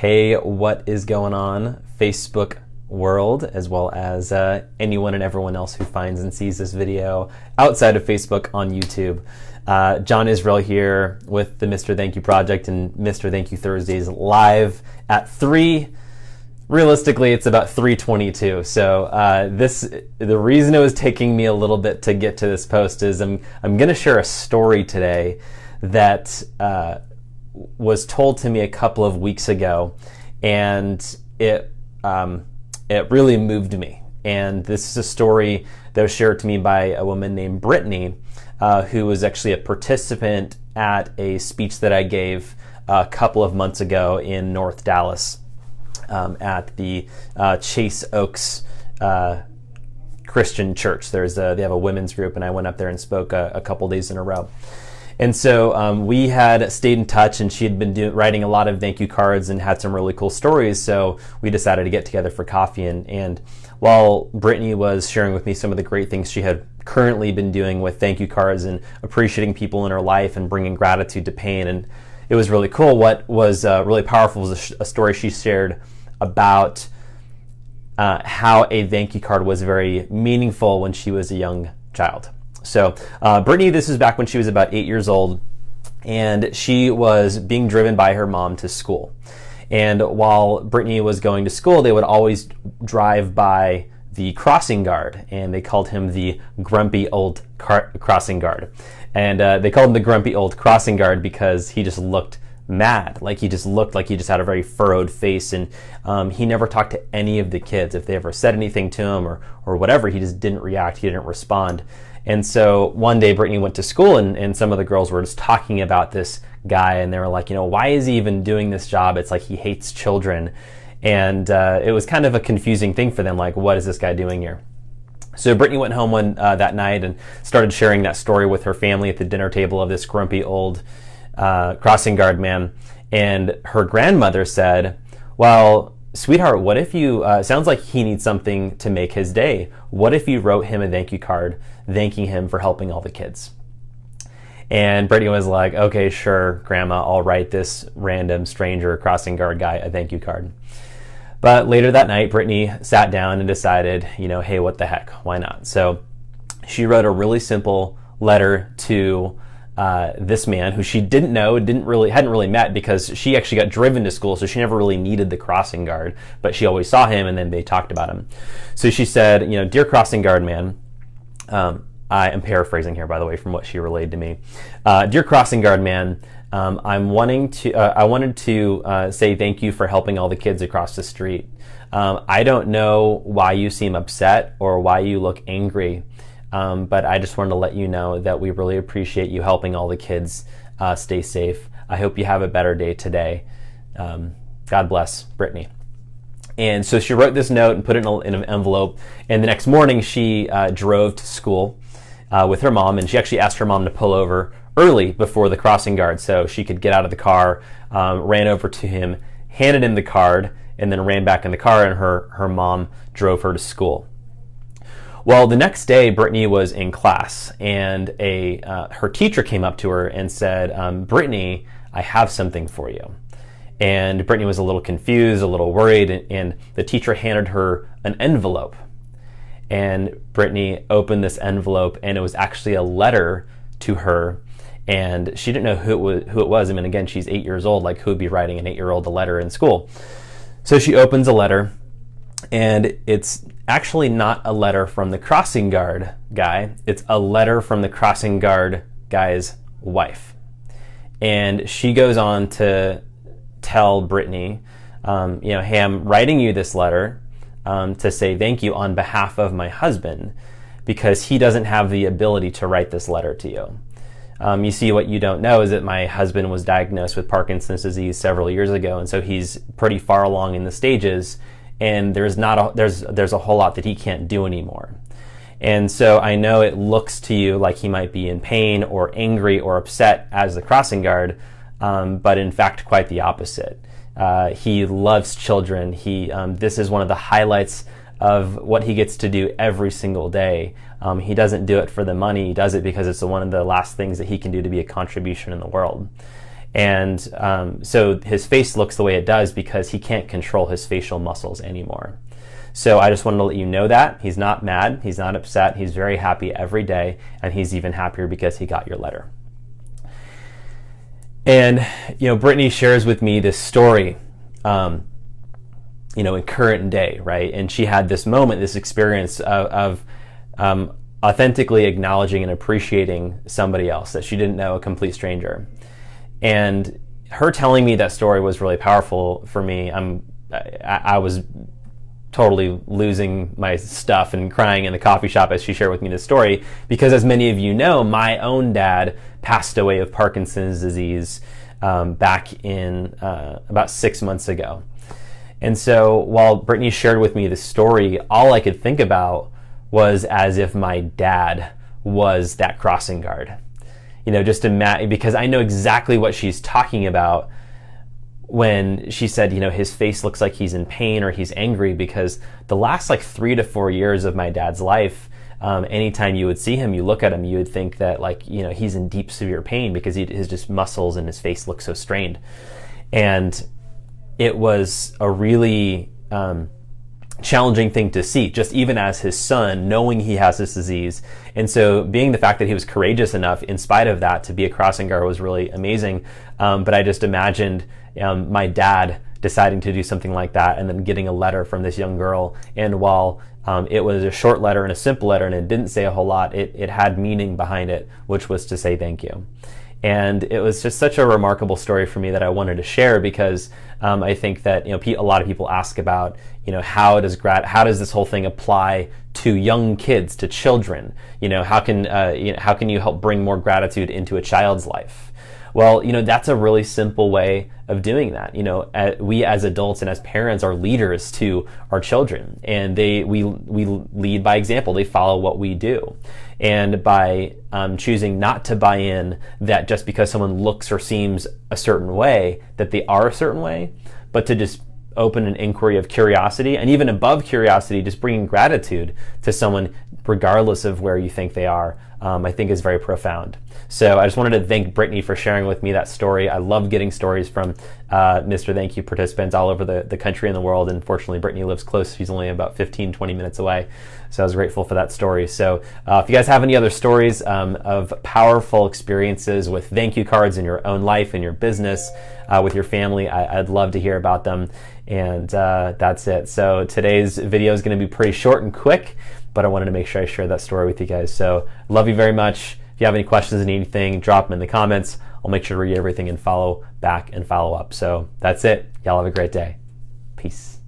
Hey, what is going on, Facebook world, as well as anyone and everyone else who finds and sees this video outside of Facebook on YouTube. John Israel here with the Mr. Thank You Project and Mr. Thank You Thursdays live at 3. Realistically, it's about 3:22. So the reason it was taking me a little bit to get to this post is I'm going to share a story today that was told to me a couple of weeks ago, and it really moved me. And this is a story that was shared to me by a woman named Brittany, who was actually a participant at a speech that I gave a couple of months ago in North Dallas at the Chase Oaks Christian Church. They have a women's group, and I went up there and spoke a couple days in a row. And so we had stayed in touch, and she had been writing a lot of thank you cards and had some really cool stories. So we decided to get together for coffee. And while Brittany was sharing with me some of the great things she had currently been doing with thank you cards and appreciating people in her life and bringing gratitude to pain, and it was really cool. What was really powerful was a story she shared about how a thank you card was very meaningful when she was a young child. So Brittany, this is back when she was about 8 years old, and she was being driven by her mom to school. And while Brittany was going to school, they would always drive by the crossing guard, and they called him the grumpy old crossing guard. And they called him the grumpy old crossing guard because he just looked mad. Like he just looked like he just had a very furrowed face, and he never talked to any of the kids. If they ever said anything to him or whatever, he just didn't react, he didn't respond. And so one day Brittany went to school, and some of the girls were just talking about this guy, and they were like, why is he even doing this job? It's like he hates children. And it was kind of a confusing thing for them, like, what is this guy doing here? So Brittany went home that night and started sharing that story with her family at the dinner table of this grumpy old crossing guard man. And her grandmother said, well, sweetheart, what if you, sounds like he needs something to make his day. What if you wrote him a thank you card thanking him for helping all the kids? And Brittany was like, okay, sure, Grandma, I'll write this random stranger crossing guard guy a thank you card. But later that night, Brittany sat down and decided, hey, what the heck, why not? So she wrote a really simple letter to this man who she didn't know, hadn't really met, because she actually got driven to school, so she never really needed the crossing guard, but she always saw him, and then they talked about him. So she said, dear crossing guard man, I am paraphrasing here, by the way, from what she relayed to me. Dear crossing guard man, I wanted to say thank you for helping all the kids across the street. I don't know why you seem upset or why you look angry. But I just wanted to let you know that we really appreciate you helping all the kids stay safe. I hope you have a better day today. God bless, Brittany. And so she wrote this note and put it in an envelope. And the next morning she drove to school with her mom, and she actually asked her mom to pull over early before the crossing guard so she could get out of the car, ran over to him, handed him the card, and then ran back in the car, and her mom drove her to school. Well, the next day, Brittany was in class, and her teacher came up to her and said, Brittany, I have something for you. And Brittany was a little confused, a little worried, and the teacher handed her an envelope. And Brittany opened this envelope, and it was actually a letter to her, and she didn't know who it was. I mean, again, she's 8 years old, like who would be writing an 8-year-old a letter in school? So she opens a letter, and it's actually not a letter from the crossing guard guy. It's a letter from the crossing guard guy's wife. And she goes on to tell Brittany, hey, I'm writing you this letter to say thank you on behalf of my husband, because he doesn't have the ability to write this letter to you. You see, what you don't know is that my husband was diagnosed with Parkinson's disease several years ago, and so he's pretty far along in the stages, and there's a whole lot that he can't do anymore. And so I know it looks to you like he might be in pain or angry or upset as the crossing guard, but in fact quite the opposite. He loves children. This is one of the highlights of what he gets to do every single day. He doesn't do it for the money. He does it because it's one of the last things that he can do to be a contribution in the world. And so his face looks the way it does because he can't control his facial muscles anymore. So I just wanted to let you know that. He's not mad, he's not upset, he's very happy every day, and he's even happier because he got your letter. And, Brittany shares with me this story, in current day, right? And she had this moment, this experience of authentically acknowledging and appreciating somebody else that she didn't know, a complete stranger. And her telling me that story was really powerful for me. I was totally losing my stuff and crying in the coffee shop as she shared with me this story, because as many of you know, my own dad passed away of Parkinson's disease back in about 6 months ago. And so while Brittany shared with me this story, all I could think about was as if my dad was that crossing guard. Just imagine, because I know exactly what she's talking about when she said, his face looks like he's in pain or he's angry, because the last 3 to 4 years of my dad's life, anytime you would see him, you look at him, you would think that he's in deep, severe pain because his just muscles and his face look so strained. And it was a really challenging thing to see, just even as his son, knowing he has this disease. And so being the fact that he was courageous enough in spite of that to be a crossing guard was really amazing. But I just imagined my dad deciding to do something like that and then getting a letter from this young girl. And while it was a short letter and a simple letter and it didn't say a whole lot, it had meaning behind it, which was to say thank you. And it was just such a remarkable story for me that I wanted to share, because I think that a lot of people ask about how does this whole thing apply to young kids, to children? How can you help bring more gratitude into a child's life? Well, that's a really simple way of doing that. We as adults and as parents are leaders to our children, and we lead by example. They follow what we do. And by choosing not to buy in that just because someone looks or seems a certain way, that they are a certain way, but to just open an inquiry of curiosity, and even above curiosity, just bringing gratitude to someone regardless of where you think they are, I think is very profound. So I just wanted to thank Brittany for sharing with me that story. I love getting stories from Mr. Thank You participants all over the country and the world. And fortunately, Brittany lives close. She's only about 15, 20 minutes away. So I was grateful for that story. So if you guys have any other stories of powerful experiences with thank you cards in your own life, in your business, with your family, I'd love to hear about them. And that's it. So today's video is going to be pretty short and quick, but I wanted to make sure I shared that story with you guys. So love you very much. If you have any questions and anything, drop them in the comments. I'll make sure to read everything and follow back and follow up. So that's it. Y'all have a great day. Peace.